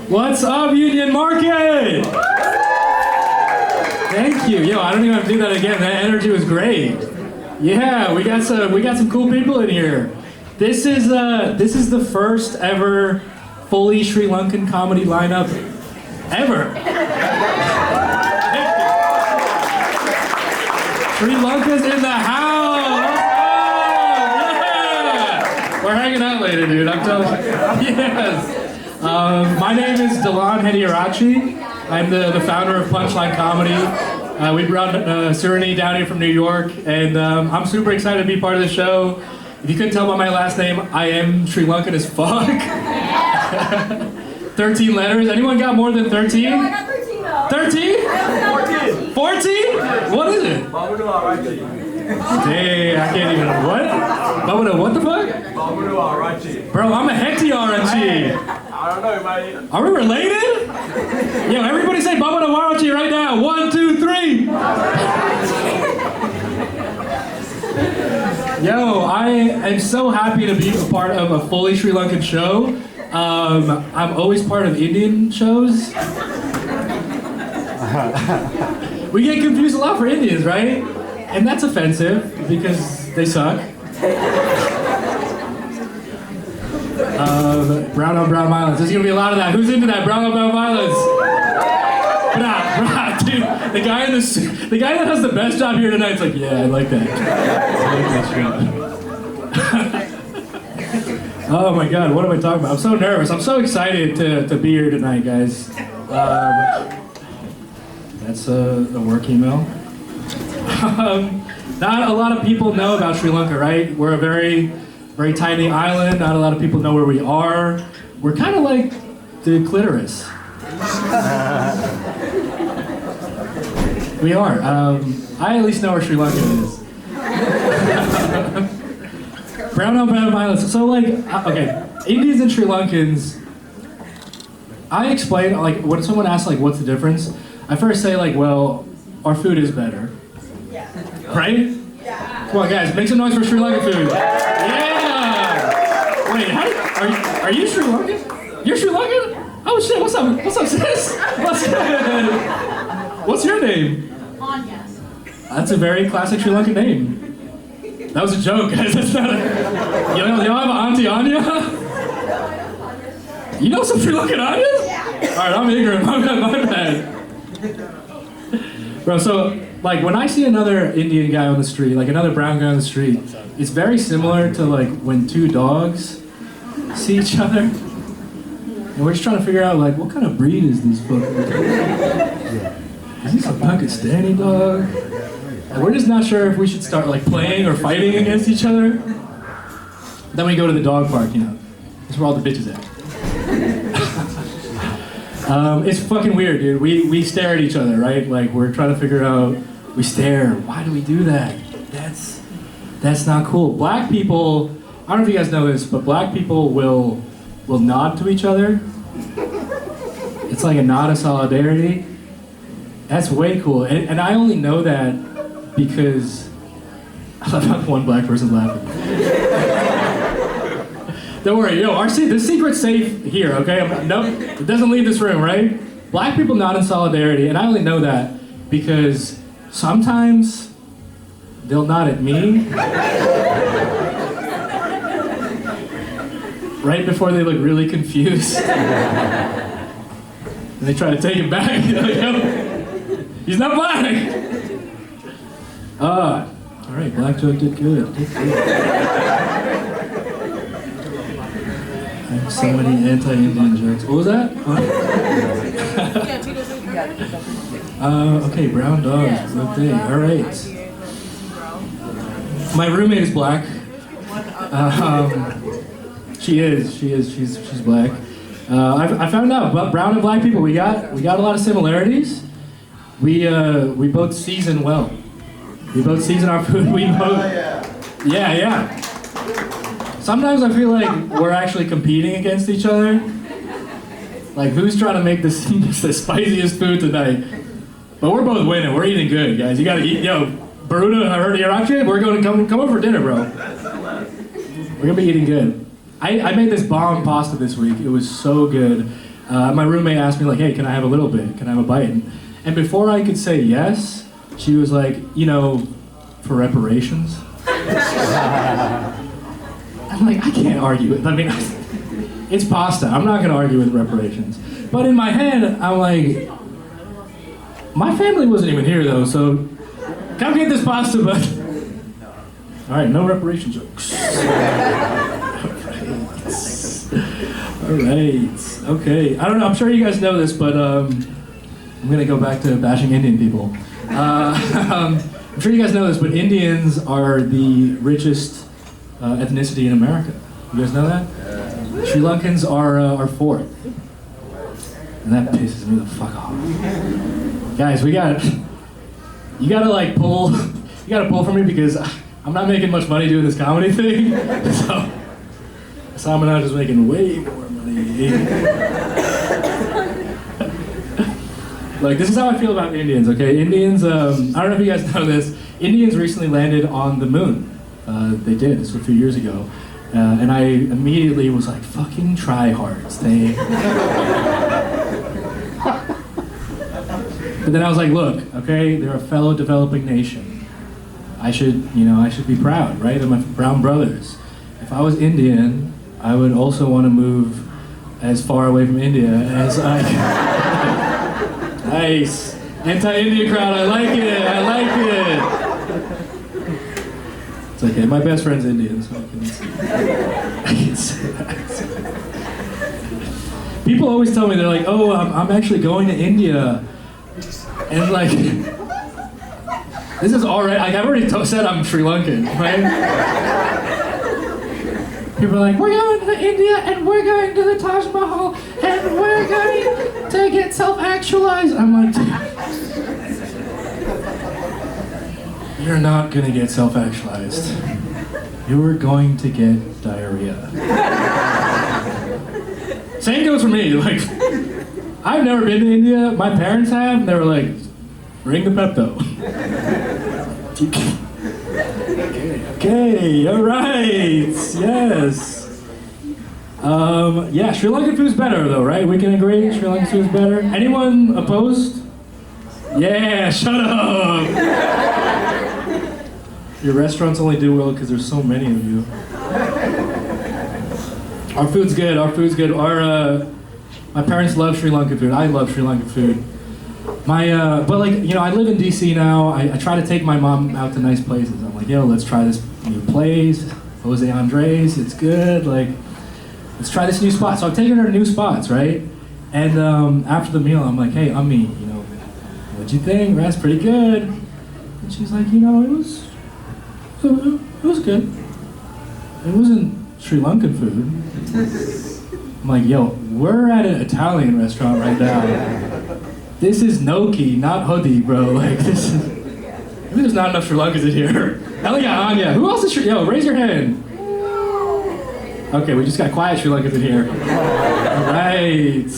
What's up, Union Market? Thank you. Yo, I don't even have to do that again. That energy was great. Yeah, we got some cool people in here. This is the first ever fully Sri Lankan comedy lineup ever. Sri Lanka's in the house. Yeah. We're hanging out later, dude. I'm telling you. Yes. My name is Dilan. I'm the founder of Punchline Comedy. We brought Surani down here from New York, and I'm super excited to be part of the show. If you couldn't tell by my last name, I am Sri Lankan as fuck. 13 letters. Anyone got more than 13? No, I got 13 though. 13? 14? What is it? Hey, I can't even. What? What the fuck? Bro, I'm a Hekti Arachi. I don't know, mate. Are we related? Yo, everybody say Baba Warachi right now. 1, 2, 3. Yo, I am so happy to be a part of a fully Sri Lankan show. I'm always part of Indian shows. We get confused a lot for Indians, right? And that's offensive because they suck. Brown on brown violence. There's gonna be a lot of that. Who's into that? Brown on brown violence. Brah, dude. The guy that has the best job here tonight is like, yeah, I like that. Oh my God, what am I talking about? I'm so nervous. I'm so excited to be here tonight, guys. That's a work email. Not a lot of people know about Sri Lanka, right? We're a very tiny island. Not a lot of people know where we are. We're kind of like the clitoris. We are. I at least know where Sri Lanka is. Brown on brown violence. So like, okay, Indians and Sri Lankans, I explain, like, when someone asks, like, what's the difference? I first say, like, well, our food is better. Yeah. Right? Yeah. Come on, guys, make some noise for Sri Lankan food. Yeah! Wait, are you Sri Lankan? You're Sri Lankan? Oh shit, what's up, sis? What's your name? Anya. That's a very classic Sri Lankan name. That was a joke, guys. That's not a... Y'all have an Auntie Anya? You know some Sri Lankan Anyas? Yeah. Alright, I'm ignorant. My bad. Bro, so, like, when I see another Indian guy on the street, like another brown guy on the street, it's very similar to, like, when two dogs see each other. And we're just trying to figure out, like, what kind of breed is this fucker? Is this a Pakistani dog? And we're just not sure if we should start, like, playing or fighting against each other. Then we go to the dog park, you know. That's where all the bitches at. It's fucking weird, dude. We stare at each other, right? Like, we're trying to figure out, we stare. Why do we do that? That's not cool. Black people, I don't know if you guys know this, but black people will nod to each other. It's like a nod of solidarity. That's way cool. And I only know that because I love one black person laughing. Don't worry, yo, the secret's safe here, okay? Nope, it doesn't leave this room, right? Black people nod in solidarity, and I only know that because sometimes they'll nod at me right before they look really confused. And they try to take it back. Like, yo, he's not black! All right, black joke did good. I have so many anti-Indian jokes. What was that? Okay, brown dogs. Okay, all right. My roommate is black. She's black. I found out about brown and black people. We got a lot of similarities. We both season well. We both season our food. We both. Yeah. Sometimes I feel like we're actually competing against each other. Like, who's trying to make the spiciest food tonight? But we're both winning. We're eating good, guys. You gotta eat. Yo, Baruda, I heard you're actually. We're going to come over for dinner, bro. We're gonna be eating good. I made this bomb pasta this week. It was so good. My roommate asked me like, "Hey, can I have a little bit? Can I have a bite?" And before I could say yes, she was like, "You know, for reparations." I'm like, I can't argue it. I mean, it's pasta. I'm not gonna argue with reparations. But in my head, I'm like, my family wasn't even here though, so come get this pasta, but. All right, no reparation jokes. All right, okay. I don't know, I'm sure you guys know this, but I'm gonna go back to bashing Indian people. I'm sure you guys know this, but Indians are the richest ethnicity in America. You guys know that? Sri Lankans are fourth. And that pisses me the fuck off. Guys, you gotta like pull, you gotta pull for me because I'm not making much money doing this comedy thing. So I'm now just making way more money. Like, this is how I feel about Indians, okay? Indians, I don't know if you guys know this, Indians recently landed on the moon. They did, this was a few years ago. And I immediately was like, fucking tryhards. But then I was like, look, okay, they're a fellow developing nation. I should be proud, right? They're my brown brothers. If I was Indian, I would also want to move as far away from India as I can. Nice. Anti-India crowd, I like it. It's okay, my best friend's Indian, so I can say that. People always tell me, they're like, oh, I'm actually going to India. And like, this is already, like I've already said I'm Sri Lankan, right? People are like, we're going to India and we're going to the Taj Mahal and we're going to get self-actualized. I'm like, you're not gonna get self-actualized. You're going to get diarrhea. Same goes for me, like, I've never been to India, my parents have, and they were like, bring the Pepto. Okay, all right, yes. Yeah, Sri Lankan food's better though, right? We can agree Sri Lankan food's better. Anyone opposed? Yeah, shut up. Your restaurants only do well because there's so many of you. Our food's good, my parents love Sri Lankan food. I love Sri Lankan food. But like, you know, I live in DC now. I try to take my mom out to nice places. I'm like, yo, let's try this new place, Jose Andres, it's good. Like, let's try this new spot. So I'm taking her to new spots, right? And after the meal, I'm like, hey, Ummi, you know, what'd you think? That's pretty good. And she's like, you know, it was good. It wasn't Sri Lankan food. I'm like, yo, we're at an Italian restaurant right now. This is gnocchi, not hoodie, bro. Like, this is... Maybe there's not enough Sri Lankans in here. Elia, Anya, who else is Sri... Yo, raise your hand. Okay, we just got quiet Sri Lankans in here. All right.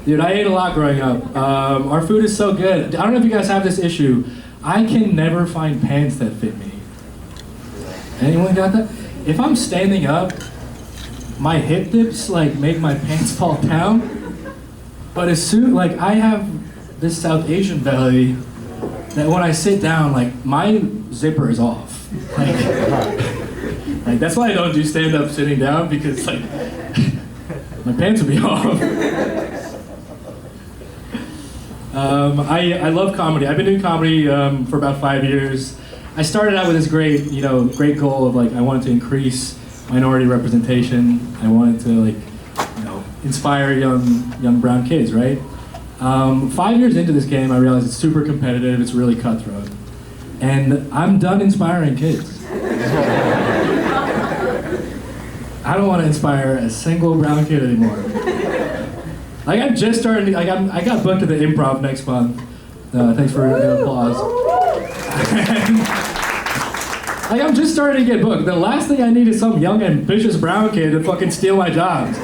Dude, I ate a lot growing up. Our food is so good. I don't know if you guys have this issue. I can never find pants that fit me. Anyone got that? If I'm standing up, my hip dips like make my pants fall down. But as soon, like, I have this South Asian belly that when I sit down, like, my zipper is off. Like that's why I don't do stand-up sitting down, because like my pants would be off. I love comedy. I've been doing comedy for about 5 years. I started out with this great goal of like, I wanted to increase minority representation. I wanted to like, inspire young brown kids, right? 5 years into this game, I realized it's super competitive, it's really cutthroat. And I'm done inspiring kids. I don't want to inspire a single brown kid anymore. Like I'm just starting, like I got booked at the Improv next month. Thanks for the applause. Like I'm just starting to get booked. The last thing I need is some young ambitious brown kid to fucking steal my jobs.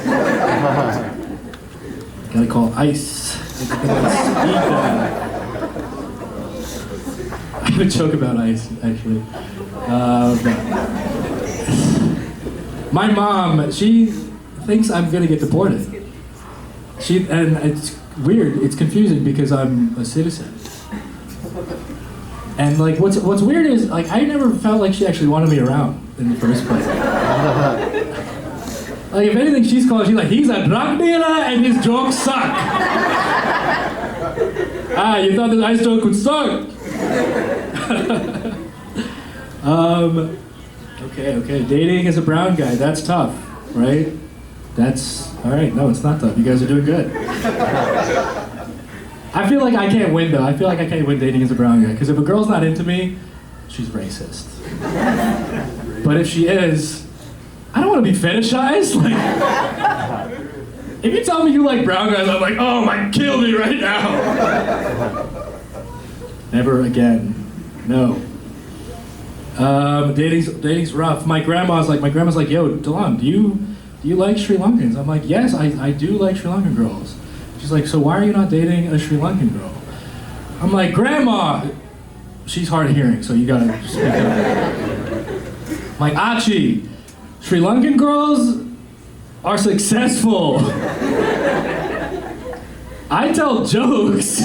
Gotta call ICE. I have a joke about ICE, actually. My mom, she thinks I'm gonna get deported. And it's weird. It's confusing because I'm a citizen. And like, what's weird is like I never felt like she actually wanted me around in the first place. Like if anything, she's like, he's a drug dealer and his jokes suck. You thought this ice joke would suck. Okay. Dating as a brown guy, that's tough, right? That's, all right, no, it's not tough. You guys are doing good. I feel like I can't win, though. I feel like I can't win dating as a brown guy. Because if a girl's not into me, she's racist. But if she is, I don't want to be fetishized. Like, if you tell me you like brown guys, I'm like, oh my, kill me right now. Never again. No. Dating's rough. My grandma's like, yo, Dilan, do you like Sri Lankans? I'm like, yes, I do like Sri Lankan girls. She's like, so why are you not dating a Sri Lankan girl? I'm like, Grandma! She's hard of hearing, so you gotta speak up. I'm like, Achi, Sri Lankan girls are successful. I tell jokes.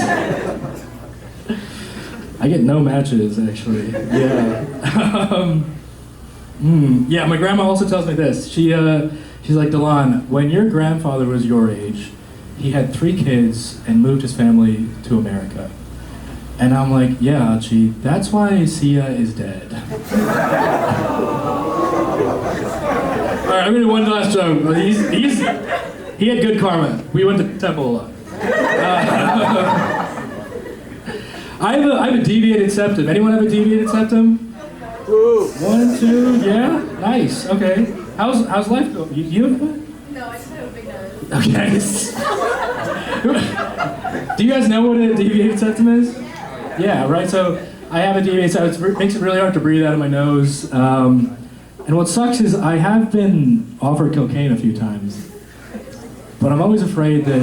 I get no matches, actually. Yeah. Yeah, my grandma also tells me this. She's like, Dilan, when your grandfather was your age, he had 3 kids and moved his family to America. And I'm like, yeah, Achi, that's why Sia is dead. All right, I'm gonna do one last joke. He had good karma. We went to temple a lot. I have a deviated septum. Anyone have a deviated septum? 1, 2, yeah? Nice, okay. How's life going? You have one? No, I just have a big nose. Okay. Do you guys know what a deviated septum is? Yeah, right, so I have a deviated septum. It makes it really hard to breathe out of my nose. And what sucks is I have been offered cocaine a few times, but I'm always afraid that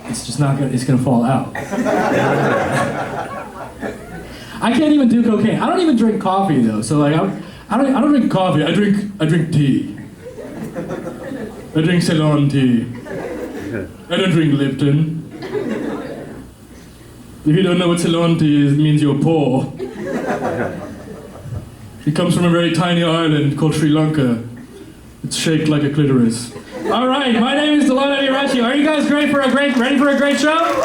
it's just it's gonna fall out. I can't even do cocaine. I don't even drink coffee though. So like I don't drink coffee. I drink tea. I drink Ceylon tea. I don't drink Lipton. If you don't know what Ceylon tea is, it means you're poor. It comes from a very tiny island called Sri Lanka. It's shaped like a clitoris. All right, my name is Dilan. Are you guys ready for a great show?